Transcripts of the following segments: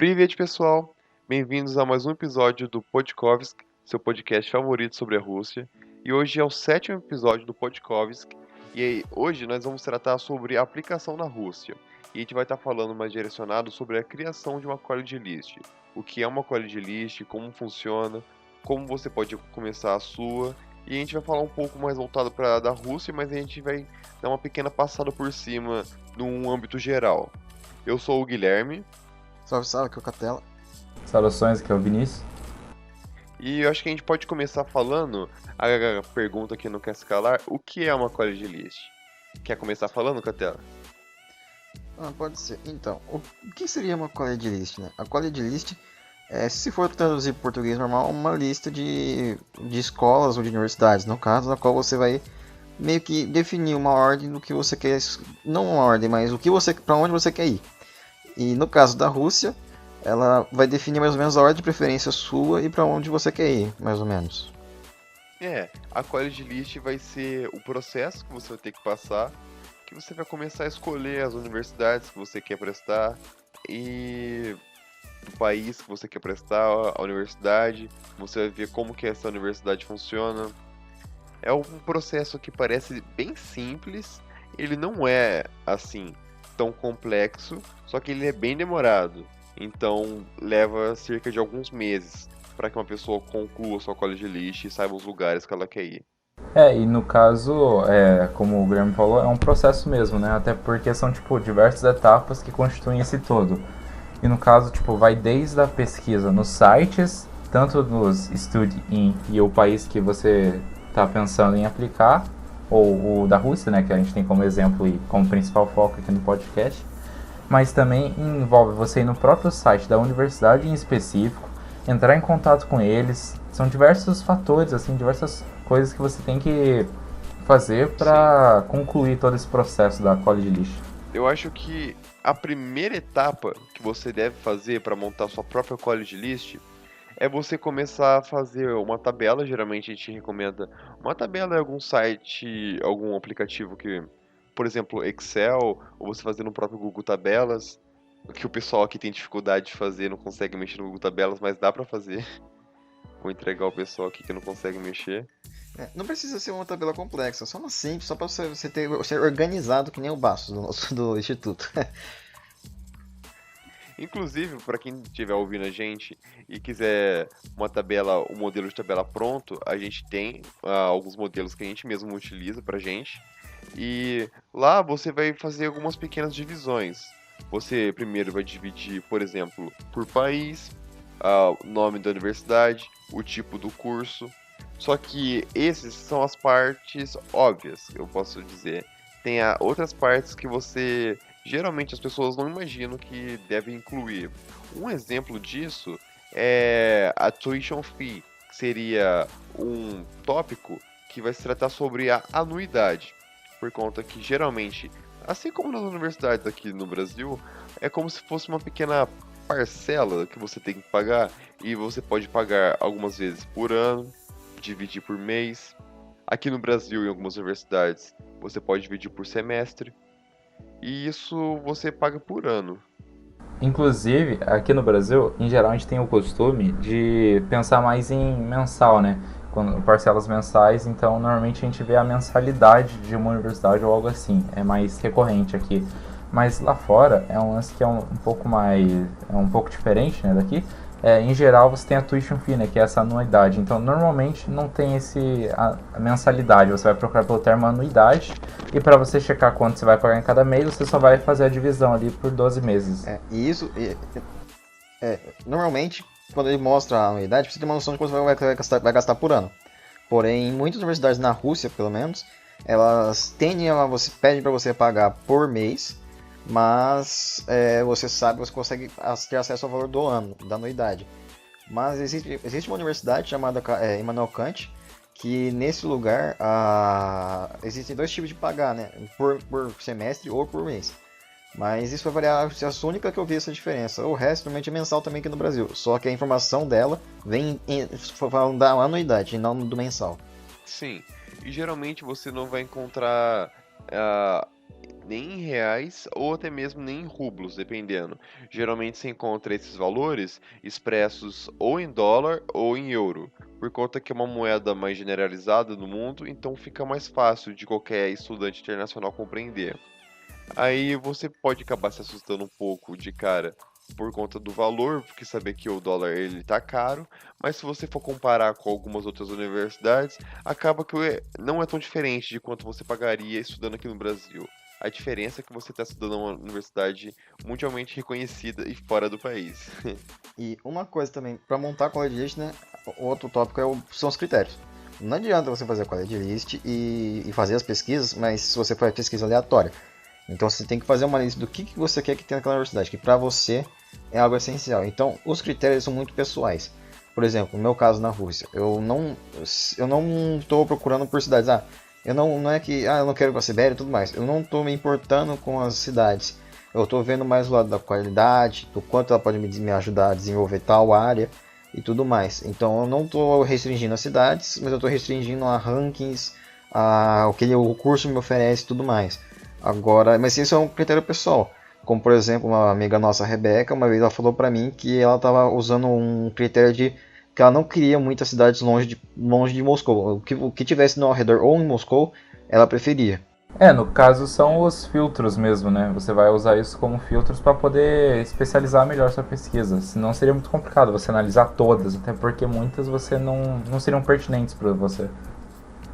Привет, pessoal! Bem-vindos a mais um episódio do Podkovsk, seu podcast favorito sobre a Rússia. E hoje é o sétimo episódio do Podkovsk. E aí, hoje nós vamos tratar sobre a aplicação na Rússia. E a gente vai estar falando mais direcionado sobre a criação de uma college list. O que é uma college list, como funciona, como você pode começar a sua. E a gente vai falar um pouco mais voltado para da Rússia, mas a gente vai dar uma pequena passada por cima num âmbito geral. Eu sou o Guilherme. Salve, salve, aqui é o Catela. Saudações, aqui é o Vinícius. E eu acho que a gente pode começar falando a pergunta que não quer se calar: o que é uma college list? Quer começar falando, Catela? Pode ser. Então, o que seria uma college list, né? A college list é, se for traduzir para português normal, uma lista de escolas ou de universidades, no caso, na qual você vai meio que definir uma ordem do que você quer, não uma ordem, mas o que você, para onde você quer ir. E no caso da Rússia, ela vai definir mais ou menos a ordem de preferência sua e para onde você quer ir, mais ou menos. A college list vai ser o processo que você vai ter que passar, que você vai começar a escolher as universidades que você quer prestar e do país que você quer prestar a universidade. Você vai ver como que essa universidade funciona. É um processo que parece bem simples, ele não é assim tão complexo, só que ele é bem demorado. Então leva cerca de alguns meses para que uma pessoa conclua sua college list e saiba os lugares que ela quer ir. E no caso, como o Guilherme falou, é um processo mesmo, né? Até porque são, diversas etapas que constituem esse todo. E no caso, vai desde a pesquisa nos sites, tanto nos Study-in e o país que você está pensando em aplicar, ou o da Rússia, né? Que a gente tem como exemplo e como principal foco aqui no podcast. Mas também envolve você ir no próprio site da universidade em específico, entrar em contato com eles. São diversos fatores, assim, diversas coisas que você tem que fazer para concluir todo esse processo da college list. Eu acho que a primeira etapa que você deve fazer para montar sua própria college list é você começar a fazer uma tabela. Geralmente a gente recomenda uma tabela em algum site, algum aplicativo que, por exemplo, Excel, ou você fazer no próprio Google Tabelas, que o pessoal aqui tem dificuldade de fazer, não consegue mexer no Google Tabelas, mas dá pra fazer. Vou entregar o pessoal aqui que não consegue mexer. Não precisa ser uma tabela complexa, só uma simples, só para você ser organizado que nem o Bastos do Instituto. Inclusive, para quem estiver ouvindo a gente e quiser uma tabela, um modelo de tabela pronto, a gente tem alguns modelos que a gente mesmo utiliza pra gente. E lá você vai fazer algumas pequenas divisões. Você primeiro vai dividir, por exemplo, por país, o nome da universidade, o tipo do curso. Só que esses são as partes óbvias, eu posso dizer. Tem outras partes que você geralmente as pessoas não imaginam que devem incluir. Um exemplo disso é a tuition fee, que seria um tópico que vai se tratar sobre a anuidade, por conta que geralmente, assim como nas universidades aqui no Brasil, é como se fosse uma pequena parcela que você tem que pagar e você pode pagar algumas vezes por ano, dividir por mês. Aqui no Brasil, em algumas universidades, você pode dividir por semestre. E isso você paga por ano. Inclusive, aqui no Brasil, em geral, a gente tem o costume de pensar mais em mensal, né? Quando, parcelas mensais, então normalmente a gente vê a mensalidade de uma universidade ou algo assim. É mais recorrente aqui. Mas lá fora é um lance que é um pouco mais. É um pouco diferente, né, daqui. Em geral você tem a tuition fee, né, que é essa anuidade. Então normalmente não tem a mensalidade, você vai procurar pelo termo anuidade e para você checar quanto você vai pagar em cada mês, você só vai fazer a divisão ali por 12 meses. E isso, normalmente, quando ele mostra a anuidade, você tem uma noção de quanto você vai gastar por ano. Porém, muitas universidades na Rússia, pelo menos, elas tendem você pedem para você pagar por mês, mas você sabe, você consegue ter acesso ao valor do ano, da anuidade. Mas existe uma universidade chamada Immanuel Kant, que nesse lugar existem dois tipos de pagar, né? Por semestre ou por mês. Mas isso vai variar, é a única que eu vi essa diferença. O resto realmente é mensal também aqui no Brasil. Só que a informação dela vem falando da anuidade e não do mensal. Sim, e geralmente você não vai encontrar nem em reais ou até mesmo nem em rublos, dependendo. Geralmente você encontra esses valores expressos ou em dólar ou em euro, por conta que é uma moeda mais generalizada no mundo, então fica mais fácil de qualquer estudante internacional compreender. Aí você pode acabar se assustando um pouco de cara por conta do valor, porque saber que o dólar ele tá caro, mas se você for comparar com algumas outras universidades, acaba que não é tão diferente de quanto você pagaria estudando aqui no Brasil. A diferença é que você está estudando em uma universidade mundialmente reconhecida e fora do país. E uma coisa também, para montar a college list, né, outro tópico são os critérios. Não adianta você fazer a college list e fazer as pesquisas, mas se você faz pesquisa aleatória. Então você tem que fazer uma lista do que você quer que tenha naquela universidade, que para você é algo essencial. Então os critérios são muito pessoais. Por exemplo, no meu caso na Rússia, eu não estou procurando por cidades. Não é que eu não quero ir para a Sibéria e tudo mais. Eu não estou me importando com as cidades. Eu estou vendo mais o lado da qualidade, do quanto ela pode me ajudar a desenvolver tal área e tudo mais. Então eu não estou restringindo as cidades, mas eu estou restringindo a rankings, o que o curso me oferece e tudo mais. Agora, mas isso é um critério pessoal. Como por exemplo, uma amiga nossa, a Rebeca, uma vez ela falou para mim que ela estava usando um critério de que ela não queria muitas cidades longe de Moscou. O que tivesse no ao redor ou em Moscou, ela preferia. No caso são os filtros mesmo, né? Você vai usar isso como filtros para poder especializar melhor sua pesquisa. Senão seria muito complicado você analisar todas, até porque muitas você não seriam pertinentes para você.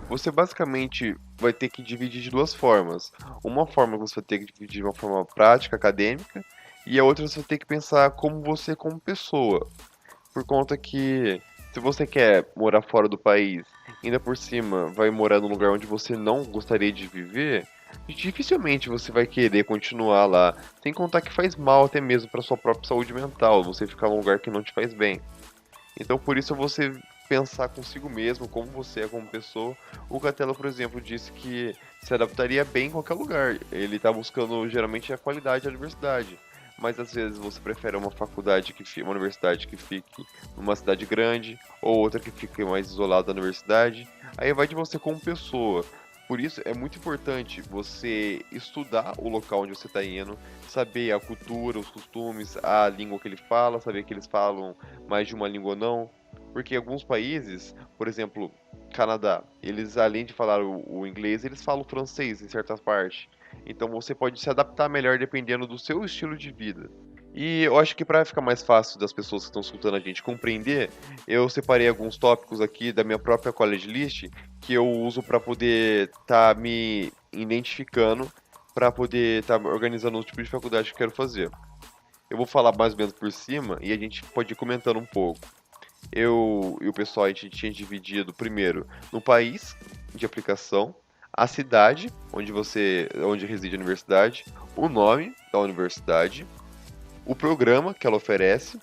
Você basicamente vai ter que dividir de duas formas. Uma forma você vai ter que dividir de uma forma prática, acadêmica, e a outra você vai ter que pensar como você como pessoa. Por conta que se você quer morar fora do país, ainda por cima vai morar num lugar onde você não gostaria de viver, dificilmente você vai querer continuar lá. Sem contar que faz mal até mesmo para sua própria saúde mental, você ficar num lugar que não te faz bem. Então por isso você pensar consigo mesmo, como você é como pessoa. O Catella, por exemplo, disse que se adaptaria bem em qualquer lugar. Ele está buscando geralmente a qualidade e a diversidade. Mas às vezes você prefere uma faculdade uma universidade que fique numa cidade grande, ou outra que fique mais isolada da universidade. Aí vai de você como pessoa. Por isso é muito importante você estudar o local onde você está indo, saber a cultura, os costumes, a língua que ele fala, saber que eles falam mais de uma língua ou não. Porque em alguns países, por exemplo, Canadá, eles além de falar o inglês, eles falam francês em certas partes. Então você pode se adaptar melhor dependendo do seu estilo de vida. E eu acho que para ficar mais fácil das pessoas que estão escutando a gente compreender, eu separei alguns tópicos aqui da minha própria college list que eu uso para poder estar me identificando, para poder estar organizando o tipo de faculdade que eu quero fazer. Eu vou falar mais ou menos por cima e a gente pode ir comentando um pouco. Eu e o pessoal a gente tinha dividido primeiro no país de aplicação, a cidade onde reside a universidade, o nome da universidade, o programa que ela oferece,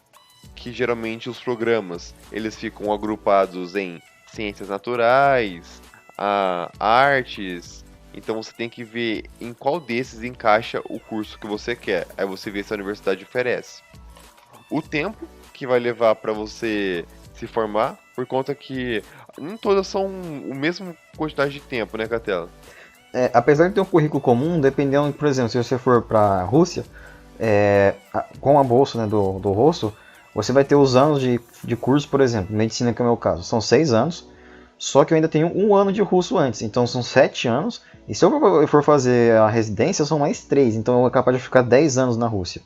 que geralmente os programas eles ficam agrupados em ciências naturais, artes. Então você tem que ver em qual desses encaixa o curso que você quer. Aí você vê se a universidade oferece. O tempo que vai levar para você se formar, por conta que nem todas são o mesmo quantidade de tempo, né, Catela? Apesar de ter um currículo comum, dependendo, por exemplo, se você for para a Rússia, com a bolsa, né, do russo, você vai ter os anos de curso, por exemplo, medicina, que é o meu caso, são 6 anos, só que eu ainda tenho 1 ano de russo antes, então são 7 anos, e se eu for fazer a residência, são mais 3, então eu é capaz de ficar 10 anos na Rússia.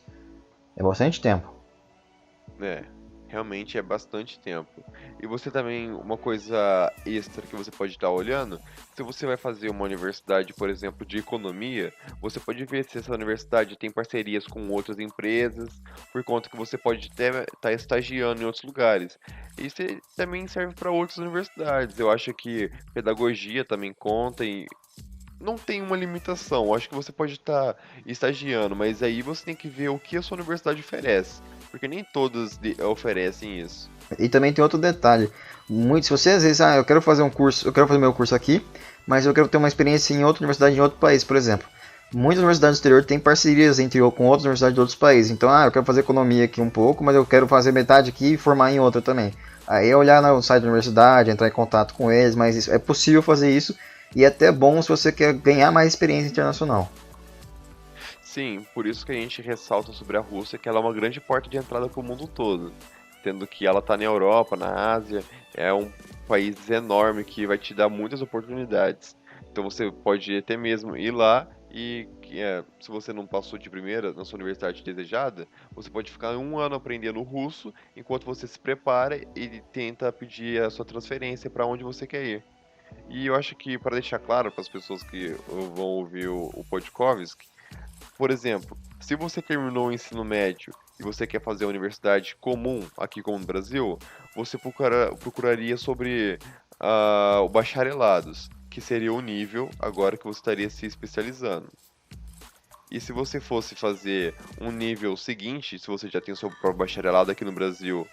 É bastante tempo. Realmente é bastante tempo. E você também, uma coisa extra que você pode estar olhando, se você vai fazer uma universidade, por exemplo, de economia, você pode ver se essa universidade tem parcerias com outras empresas, por conta que você pode até estar estagiando em outros lugares. Isso também serve para outras universidades. Eu acho que pedagogia também conta e não tem uma limitação. Eu acho que você pode estar estagiando, mas aí você tem que ver o que a sua universidade oferece. Porque nem todas oferecem isso. E também tem outro detalhe. Se você às vezes, eu quero fazer um curso, eu quero fazer meu curso aqui, mas eu quero ter uma experiência em outra universidade, em outro país, por exemplo. Muitas universidades do exterior têm parcerias com outras universidades de outros países. Então, eu quero fazer economia aqui um pouco, mas eu quero fazer metade aqui e formar em outra também. Aí é olhar no site da universidade, entrar em contato com eles, mas é possível fazer isso. E é até bom se você quer ganhar mais experiência internacional. Sim, por isso que a gente ressalta sobre a Rússia que ela é uma grande porta de entrada para o mundo todo, tendo que ela está na Europa, na Ásia, é um país enorme que vai te dar muitas oportunidades. Então você pode até mesmo ir lá e, se você não passou de primeira na sua universidade desejada, você pode ficar um ano aprendendo russo enquanto você se prepara e tenta pedir a sua transferência para onde você quer ir. E eu acho que, para deixar claro para as pessoas que vão ouvir o Podkovsky, por exemplo, se você terminou o ensino médio e você quer fazer a universidade comum aqui como no Brasil, você procuraria sobre o bacharelados, que seria o nível agora que você estaria se especializando. E se você fosse fazer um nível seguinte, se você já tem o seu próprio bacharelado aqui no Brasil,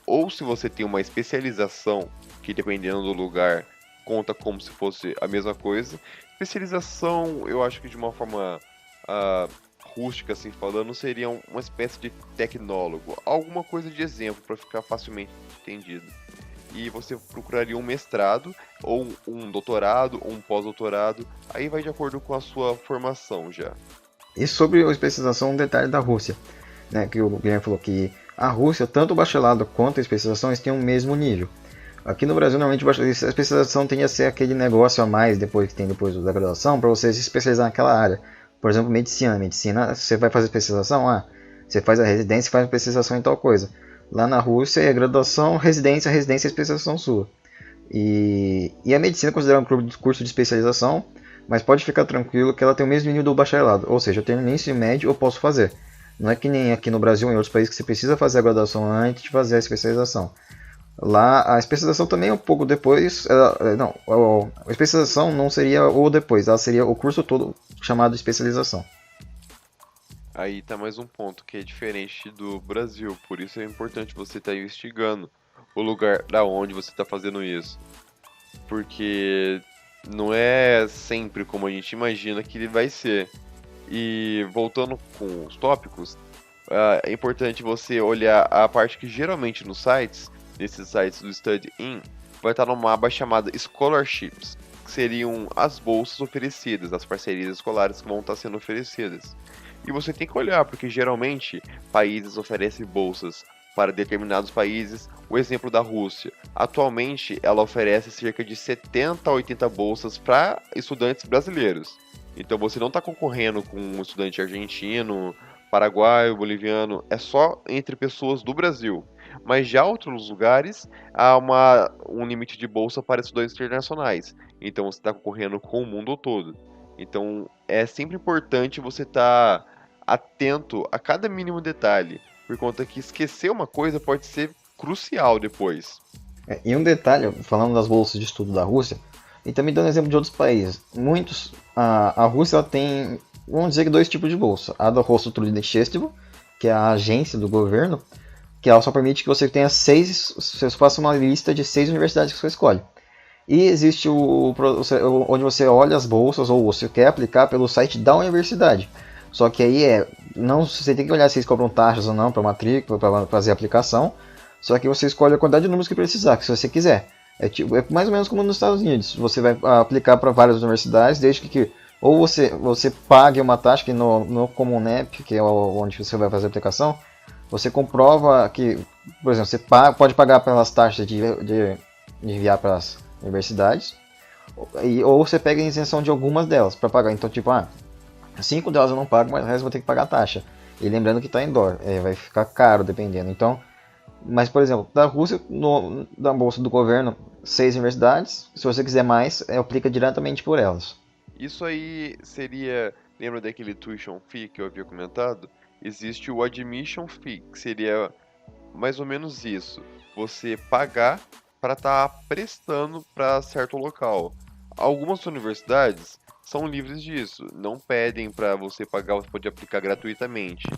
ou se você tem uma especialização, que dependendo do lugar conta como se fosse a mesma coisa. Especialização, eu acho que de uma forma ah, rústica, assim falando, seria uma espécie de tecnólogo, alguma coisa de exemplo para ficar facilmente entendido. E você procuraria um mestrado, ou um doutorado, ou um pós-doutorado, aí vai de acordo com a sua formação já. E sobre a especialização, um detalhe da Rússia, né, que o Guilherme falou que a Rússia, tanto o bacharelado quanto a especialização, eles têm o mesmo nível. Aqui no Brasil, normalmente a especialização tende a ser aquele negócio a mais depois que tem depois da graduação, para você se especializar naquela área. Por exemplo, medicina. Medicina, você vai fazer especialização? Você faz a residência e faz a especialização em tal coisa. Lá na Rússia é graduação, residência e especialização sua. E a medicina é considerada um curso de especialização, mas pode ficar tranquilo que ela tem o mesmo nível do bacharelado. Ou seja, eu terminei ensino médio, eu posso fazer. Não é que nem aqui no Brasil ou em outros países que você precisa fazer a graduação antes de fazer a especialização. Lá a especialização também é um pouco depois. Não, a especialização não seria o depois, ela seria o curso todo chamado especialização. Aí tá mais um ponto que é diferente do Brasil, por isso é importante você estar investigando o lugar da onde você está fazendo isso, porque não é sempre como a gente imagina que ele vai ser. E voltando com os tópicos, é importante você olhar a parte que geralmente nos sites, nesses sites do Study-In, vai estar numa aba chamada Scholarships, que seriam as bolsas oferecidas, as parcerias escolares que vão estar sendo oferecidas. E você tem que olhar, porque geralmente países oferecem bolsas para determinados países. O exemplo da Rússia, atualmente ela oferece cerca de 70 a 80 bolsas para estudantes brasileiros. Então você não está concorrendo com um estudante argentino, paraguaio, boliviano, é só entre pessoas do Brasil. Mas já outros lugares há um limite de bolsa para estudantes internacionais. Então você está concorrendo com o mundo todo. Então é sempre importante você estar atento a cada mínimo detalhe, por conta que esquecer uma coisa pode ser crucial depois. E um detalhe, falando das bolsas de estudo da Rússia, e também dando exemplo de outros países, a Rússia ela tem, vamos dizer que dois tipos de bolsa. A da Rostotrudnichestvo, que é a agência do governo, que ela só permite que você tenha você faça uma lista de 6 universidades que você escolhe. E existe onde você olha as bolsas ou você quer aplicar pelo site da universidade. Só que aí não, você tem que olhar se eles cobram taxas ou não para matrícula, para fazer a aplicação. Só que você escolhe a quantidade de números que precisar, que se você quiser. É mais ou menos como nos Estados Unidos. Você vai aplicar para várias universidades, desde que ou você pague uma taxa, que no Comunep, que é onde você vai fazer a aplicação, você comprova que, por exemplo, você pode pagar pelas taxas de enviar para as universidades, ou você pega a isenção de algumas delas para pagar. Então, tipo, 5 delas eu não pago, mas o resto eu vou ter que pagar a taxa. E lembrando que está em dólar, vai ficar caro dependendo. Então, mas, por exemplo, da Rússia, da bolsa do governo, 6 universidades. Se você quiser mais, aplica diretamente por elas. Isso aí seria, lembra daquele tuition fee que eu havia comentado? Existe o admission fee, que seria mais ou menos isso. Você pagar para estar prestando para certo local. Algumas universidades são livres disso, não pedem para você pagar, você pode aplicar gratuitamente.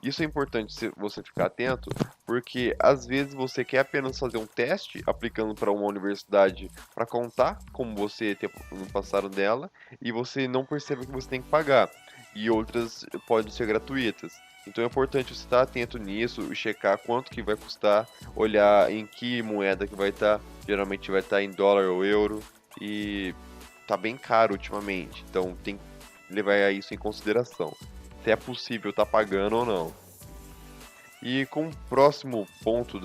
Isso é importante você ficar atento, porque às vezes você quer apenas fazer um teste aplicando para uma universidade para contar como você tem passado dela e você não percebe que você tem que pagar. E outras podem ser gratuitas. Então é importante você estar atento nisso, checar quanto que vai custar, olhar em que moeda que vai estar. Geralmente vai estar em dólar ou euro e tá bem caro ultimamente. Então tem que levar isso em consideração. se é possível estar pagando ou não. E como próximo ponto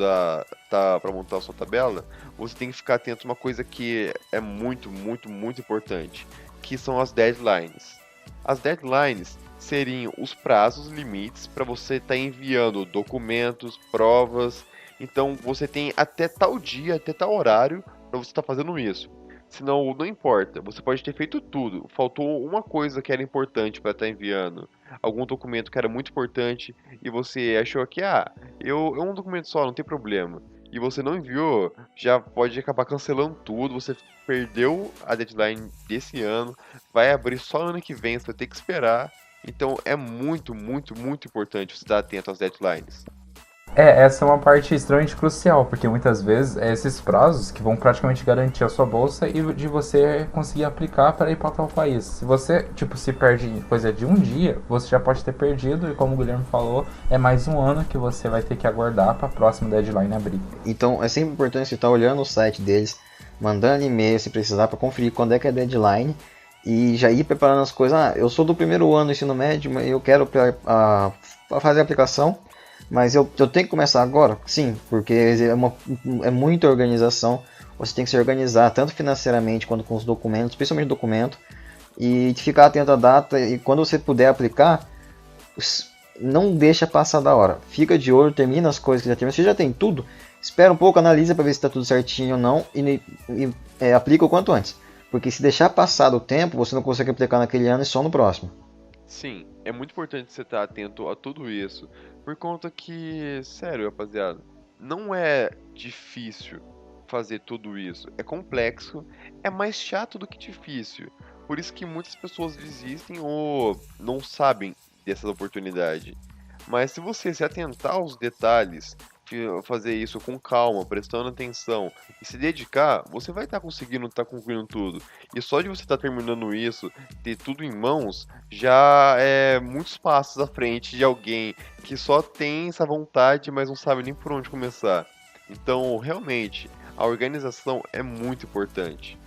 para montar a sua tabela, você tem que ficar atento a uma coisa que é muito, muito, muito importante, que são as deadlines. As deadlines seriam os prazos limites para você estar enviando documentos, provas. Então você tem até tal dia, até tal horário para você estar fazendo isso. Senão não importa, você pode ter feito tudo. Faltou uma coisa que era importante para estar enviando, algum documento que era muito importante e você achou que é um documento só, não tem problema. E você não enviou, já pode acabar cancelando tudo, você perdeu a deadline desse ano, vai abrir só ano que vem, você vai ter que esperar. Então é muito, muito, muito importante você estar atento às deadlines. Essa é uma parte extremamente crucial, porque muitas vezes é esses prazos que vão praticamente garantir a sua bolsa e de você conseguir aplicar para ir para tal país. Se você, se perde coisa de um dia, você já pode ter perdido, e como o Guilherme falou, é mais um ano que você vai ter que aguardar para a próxima deadline abrir. Então é sempre importante você estar olhando o site deles, mandando e-mail se precisar para conferir quando é que é a deadline e já ir preparando as coisas. Eu sou do primeiro ano do ensino médio, mas eu quero fazer a aplicação. Mas eu tenho que começar agora? Sim, porque é muita organização. Você tem que se organizar, tanto financeiramente quanto com os documentos, principalmente documento. E ficar atento à data. E quando você puder aplicar, não deixa passar da hora. Fica de olho, termina as coisas que já tem. Você já tem tudo, espera um pouco, analisa para ver se está tudo certinho ou não. E aplica o quanto antes. Porque se deixar passar do tempo, você não consegue aplicar naquele ano e só no próximo. Sim, é muito importante você estar atento a tudo isso, por conta que, sério, rapaziada, não é difícil fazer tudo isso. É complexo, é mais chato do que difícil. Por isso que muitas pessoas desistem ou não sabem dessa oportunidade. Mas se você se atentar aos detalhes, fazer isso com calma, prestando atenção e se dedicar, você vai estar conseguindo estar concluindo tudo. E só de você estar terminando isso, ter tudo em mãos, já é muitos passos à frente de alguém que só tem essa vontade, mas não sabe nem por onde começar. Então, realmente, a organização é muito importante.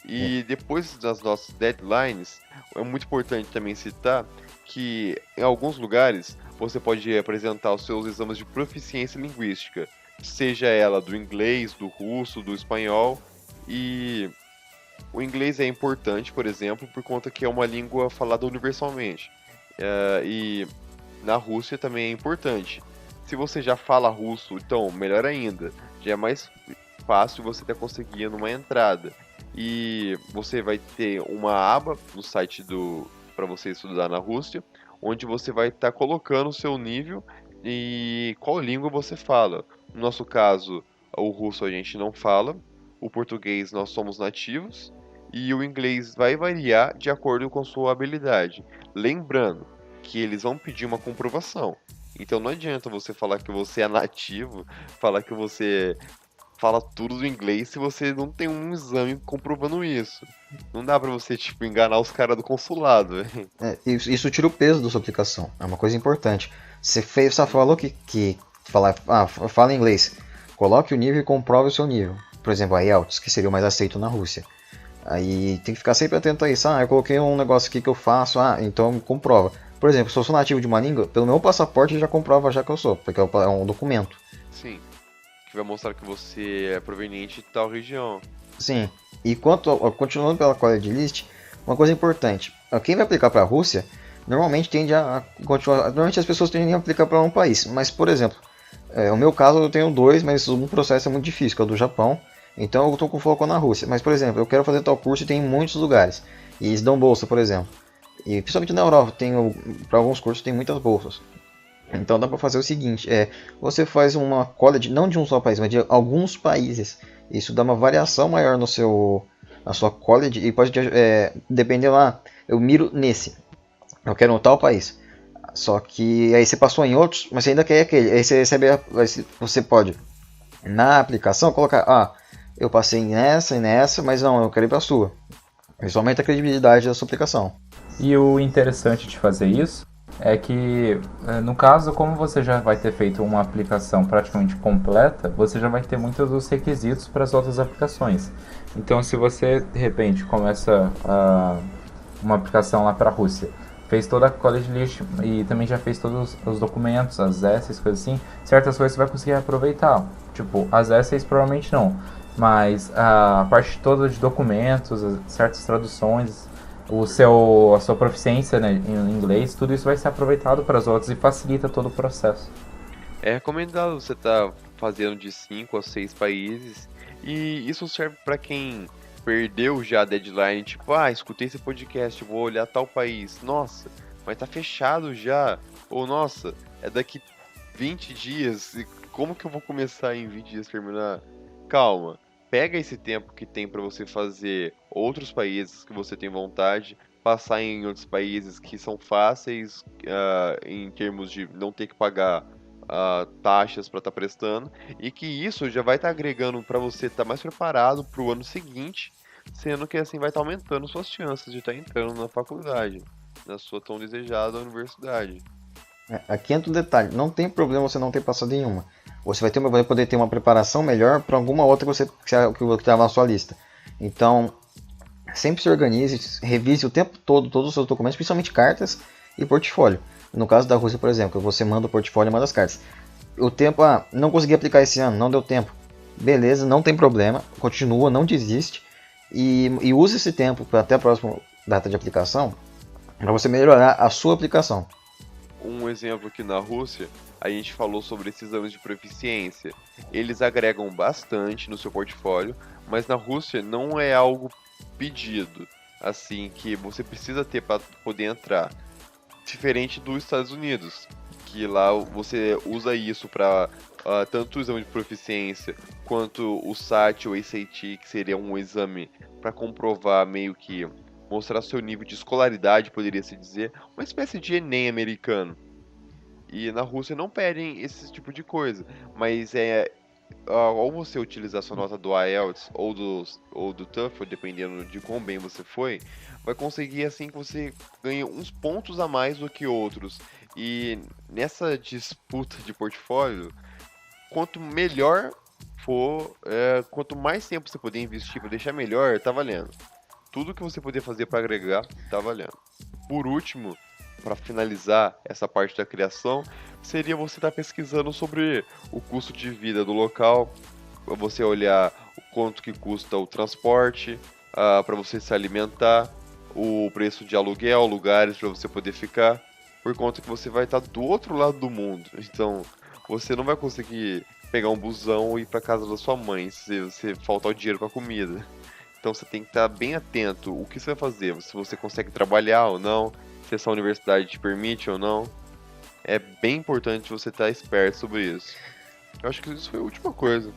E depois das nossas deadlines, é muito importante também citar que em alguns lugares você pode apresentar os seus exames de proficiência linguística, seja ela do inglês, do russo, do espanhol. E o inglês é importante, por exemplo, por conta que é uma língua falada universalmente. E na Rússia também é importante. Se você já fala russo, então melhor ainda, já é mais fácil você estar conseguindo uma entrada. E você vai ter uma aba no site para você estudar na Rússia, onde você vai estar colocando o seu nível e qual língua você fala. No nosso caso, o russo a gente não fala, o português nós somos nativos e o inglês vai variar de acordo com sua habilidade. Lembrando que eles vão pedir uma comprovação. Então não adianta você falar que você é nativo, falar que você fala tudo do inglês se você não tem um exame comprovando isso. Não dá pra você, enganar os caras do consulado, velho. Isso tira o peso da sua aplicação. É uma coisa importante. Você só falou que fala inglês. Coloque o nível e comprove o seu nível. Por exemplo, a IELTS, que seria o mais aceito na Rússia. Aí tem que ficar sempre atento a isso. Eu coloquei um negócio aqui que eu faço, então comprova. Por exemplo, se eu sou nativo de uma língua, pelo meu passaporte já comprova já que eu sou, porque é um documento. Sim. Que vai mostrar que você é proveniente de tal região. Sim. E continuando pela quality list, uma coisa importante. Quem vai aplicar para a Rússia, normalmente tende a continuar. Normalmente as pessoas tendem a aplicar para um país. Mas, por exemplo, no meu caso eu tenho dois, mas um processo é muito difícil, que é o do Japão. Então eu estou com foco na Rússia. Mas, por exemplo, eu quero fazer tal curso e tem em muitos lugares. E eles dão bolsa, por exemplo. E principalmente na Europa, para alguns cursos tem muitas bolsas. Então dá para fazer o seguinte, você faz uma college, não de um só país, mas de alguns países. Isso dá uma variação maior na sua college e pode depender lá, eu miro nesse, eu quero um tal país. Só que aí você passou em outros, mas você ainda quer aquele. Aí você recebe, você pode, na aplicação, colocar, eu passei nessa e nessa, mas não, eu quero ir para a sua. Isso aumenta a credibilidade da sua aplicação. E o interessante de fazer isso é que, no caso, como você já vai ter feito uma aplicação praticamente completa, você já vai ter muitos dos requisitos para as outras aplicações. Então, se você, de repente, começa uma aplicação lá para a Rússia, fez toda a college list e também já fez todos os documentos, as essays, coisas assim, certas coisas você vai conseguir aproveitar. Tipo, as essays provavelmente não, mas a parte toda de documentos, certas traduções, a sua proficiência, né, em inglês, tudo isso vai ser aproveitado para as outras e facilita todo o processo. É recomendado você estar fazendo de 5 a 6 países, e isso serve para quem perdeu já a deadline, tipo, escutei esse podcast, vou olhar tal país, nossa, mas tá fechado já, ou nossa, é daqui 20 dias, e como que eu vou começar em 20 dias terminar? Calma, pega esse tempo que tem para você fazer outros países que você tem vontade, passar em outros países que são fáceis em termos de não ter que pagar taxas para estar prestando, e que isso já vai estar agregando para você estar mais preparado para o ano seguinte, sendo que assim vai estar aumentando suas chances de estar entrando na faculdade, na sua tão desejada universidadi. Aqui entra um detalhe, não tem problema você não ter passado em uma. Você vai poder ter uma preparação melhor para alguma outra que está na sua lista. Então, sempre se organize, revise o tempo todo todos os seus documentos, principalmente cartas e portfólio. No caso da Rússia, por exemplo, você manda o portfólio e manda as cartas. O tempo, não consegui aplicar esse ano, não deu tempo. Beleza, não tem problema, continua, não desiste. E use esse tempo até a próxima data de aplicação para você melhorar a sua aplicação. Um exemplo aqui na Rússia, a gente falou sobre esses exames de proficiência. Eles agregam bastante no seu portfólio, mas na Rússia não é algo pedido, assim, que você precisa ter para poder entrar. Diferente dos Estados Unidos, que lá você usa isso para tanto o exame de proficiência quanto o SAT ou ACT, que seria um exame para comprovar, meio que mostrar seu nível de escolaridade, poderia se dizer, uma espécie de Enem americano. E na Rússia não pedem esse tipo de coisa, mas ao você utilizar sua nota do IELTS ou do TOEFL, dependendo de quão bem você foi, vai conseguir assim que você ganhe uns pontos a mais do que outros. E nessa disputa de portfólio, quanto melhor for, quanto mais tempo você puder investir para deixar melhor, tá valendo. Tudo que você puder fazer para agregar, tá valendo. Por último, para finalizar essa parte da criação, seria você estar pesquisando sobre o custo de vida do local, você olhar o quanto que custa o transporte, para você se alimentar, o preço de aluguel, lugares para você poder ficar, por conta que você vai estar do outro lado do mundo. Então, você não vai conseguir pegar um busão e ir para casa da sua mãe se você faltar o dinheiro para comida. Então, você tem que estar bem atento o que você vai fazer, se você consegue trabalhar ou não, se essa universidade te permite ou não. É bem importante você estar esperto sobre isso. Eu acho que isso foi a última coisa.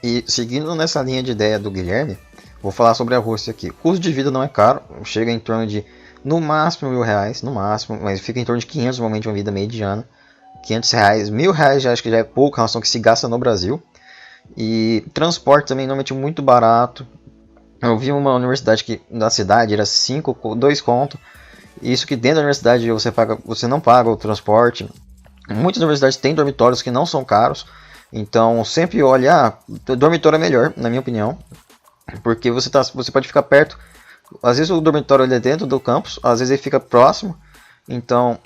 E seguindo nessa linha de ideia do Guilherme, vou falar sobre a Rússia aqui. O custo de vida não é caro, chega em torno de, no máximo, R$1.000, no máximo, mas fica em torno de 500 normalmente uma vida mediana. R$500, R$1.000 já acho que já é pouco em relação ao que se gasta no Brasil. E transporte também normalmente muito barato. Eu vi uma universidade que na cidade era 2 conto. Isso que dentro da universidade você não paga o transporte. Muitas universidades têm dormitórios que não são caros. Então sempre olhe, o dormitório é melhor, na minha opinião. Porque você pode ficar perto. Às vezes o dormitório ele é dentro do campus, às vezes ele fica próximo. Então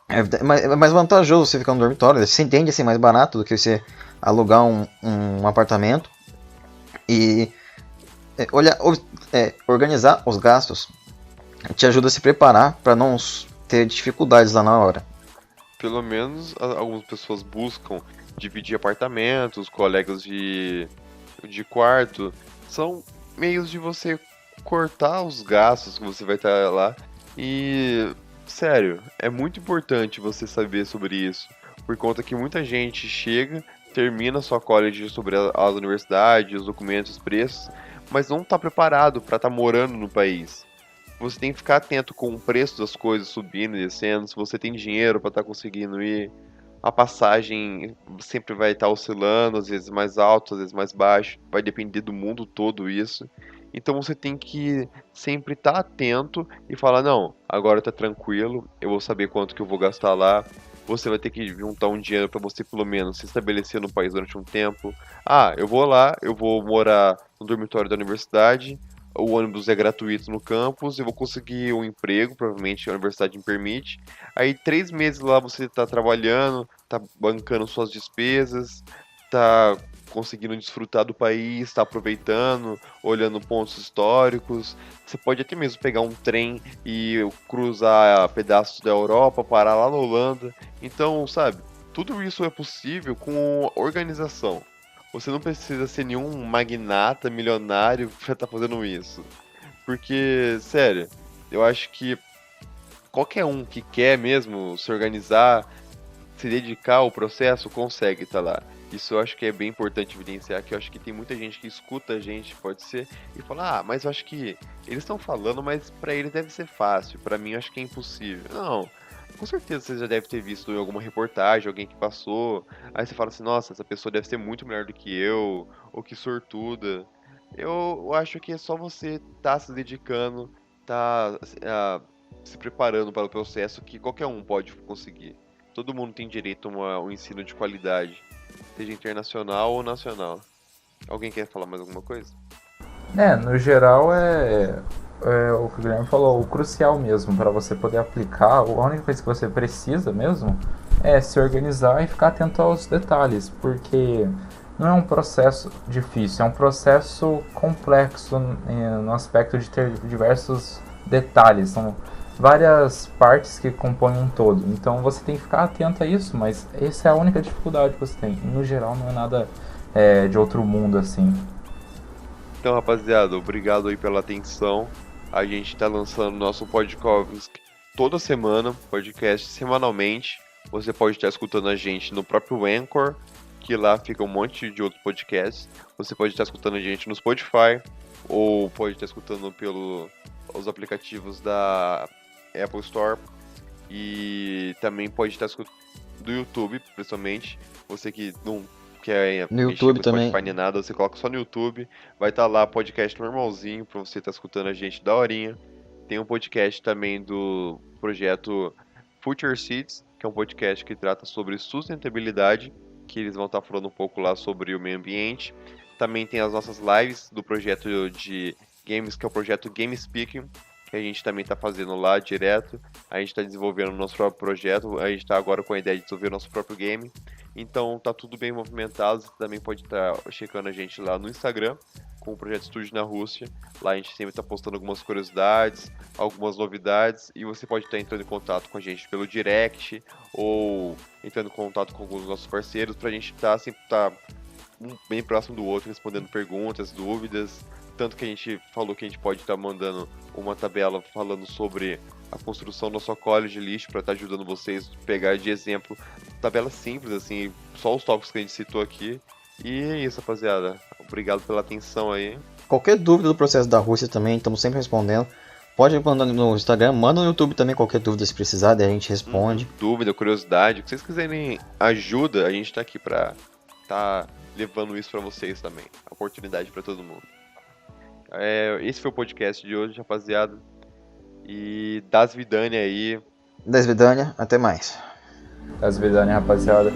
é mais vantajoso você ficar no dormitório. Você entende assim mais barato do que você alugar um apartamento. E organizar os gastos te ajuda a se preparar para não ter dificuldades lá na hora. Pelo menos algumas pessoas buscam dividir apartamentos, colegas de quarto. São meios de você cortar os gastos que você vai estar lá. E, sério, é muito importante você saber sobre isso. Por conta que muita gente chega, termina sua college sobre as universidades, os documentos, os preços, mas não está preparado para estar morando no país. Você tem que ficar atento com o preço das coisas subindo e descendo, se você tem dinheiro para estar conseguindo ir. A passagem sempre vai estar oscilando, às vezes mais alto, às vezes mais baixo, vai depender do mundo todo isso. Então você tem que sempre estar atento e falar, não, agora tá tranquilo, eu vou saber quanto que eu vou gastar lá. Você vai ter que juntar um dinheiro para você pelo menos se estabelecer no país durante um tempo. Eu vou lá, eu vou morar no dormitório da universidade, o ônibus é gratuito no campus, eu vou conseguir um emprego, provavelmente a universidade me permite. Aí 3 meses lá você tá trabalhando, tá bancando suas despesas, tá conseguindo desfrutar do país, tá aproveitando, olhando pontos históricos. Você pode até mesmo pegar um trem e cruzar pedaços da Europa, parar lá na Holanda. Então, sabe, tudo isso é possível com organização. Você não precisa ser nenhum magnata milionário pra estar fazendo isso. Porque, sério, eu acho que qualquer um que quer mesmo se organizar, se dedicar ao processo, consegue estar lá. Isso eu acho que é bem importante evidenciar, que eu acho que tem muita gente que escuta a gente, pode ser, e fala, ah, mas eu acho que eles estão falando, mas pra eles deve ser fácil, pra mim eu acho que é impossível. Não, com certeza você já deve ter visto em alguma reportagem, alguém que passou, aí você fala assim, nossa, essa pessoa deve ser muito melhor do que eu, ou que sortuda. Eu acho que é só você tá se dedicando, tá se preparando para o processo que qualquer um pode conseguir. Todo mundo tem direito a um ensino de qualidade, seja internacional ou nacional. Alguém quer falar mais alguma coisa? No geral é o que o Guilherme falou, o crucial mesmo para você poder aplicar. A única coisa que você precisa mesmo é se organizar e ficar atento aos detalhes, porque não é um processo difícil, é um processo complexo no aspecto de ter diversos detalhes. São várias partes que compõem um todo. Então você tem que ficar atento a isso, mas essa é a única dificuldade que você tem. No geral não é nada de outro mundo assim. Então, rapaziada, obrigado aí pela atenção. A gente tá lançando nosso podcast toda semana, podcast semanalmente. Você pode estar escutando a gente no próprio Anchor, que lá fica um monte de outros podcasts. Você pode estar escutando a gente no Spotify, ou pode estar escutando pelos aplicativos da Apple Store. E também pode estar escutando do YouTube, principalmente. Você que não quer No mexer YouTube com também. Spotify nem nada, você coloca só no YouTube. Vai estar lá podcast normalzinho pra você estar escutando a gente da horinha. Tem um podcast também do projeto Future Seeds, que é um podcast que trata sobre sustentabilidade, que eles vão estar falando um pouco lá sobre o meio ambiente. Também tem as nossas lives do projeto de games, que é o projeto Game Speaking, que a gente também está fazendo lá direto. A gente está desenvolvendo o nosso próprio projeto, a gente está agora com a ideia de desenvolver o nosso próprio game. Então tá tudo bem movimentado, você também pode estar checando a gente lá no Instagram, com o Projeto Estúdio na Rússia. Lá a gente sempre está postando algumas curiosidades, algumas novidades, e você pode estar entrando em contato com a gente pelo direct, ou entrando em contato com alguns dos nossos parceiros, pra gente sempre estar um bem próximo do outro, respondendo perguntas, dúvidas. Tanto que a gente falou que a gente pode estar mandando uma tabela falando sobre a construção da sua colha de lixo para estar ajudando vocês a pegar de exemplo tabela simples, assim, só os tópicos que a gente citou aqui. E é isso, rapaziada. Obrigado pela atenção aí. Qualquer dúvida do processo da Rússia também, estamos sempre respondendo. Pode mandar no Instagram, manda no YouTube também qualquer dúvida se precisar, daí a gente responde. Dúvida, curiosidade, o que vocês quiserem ajuda, a gente tá aqui pra tá levando isso pra vocês também. Oportunidade pra todo mundo. Esse foi o podcast de hoje, rapaziada. E das Vidânia aí. Desvidânia, até mais. Às vezes, né, rapaziada?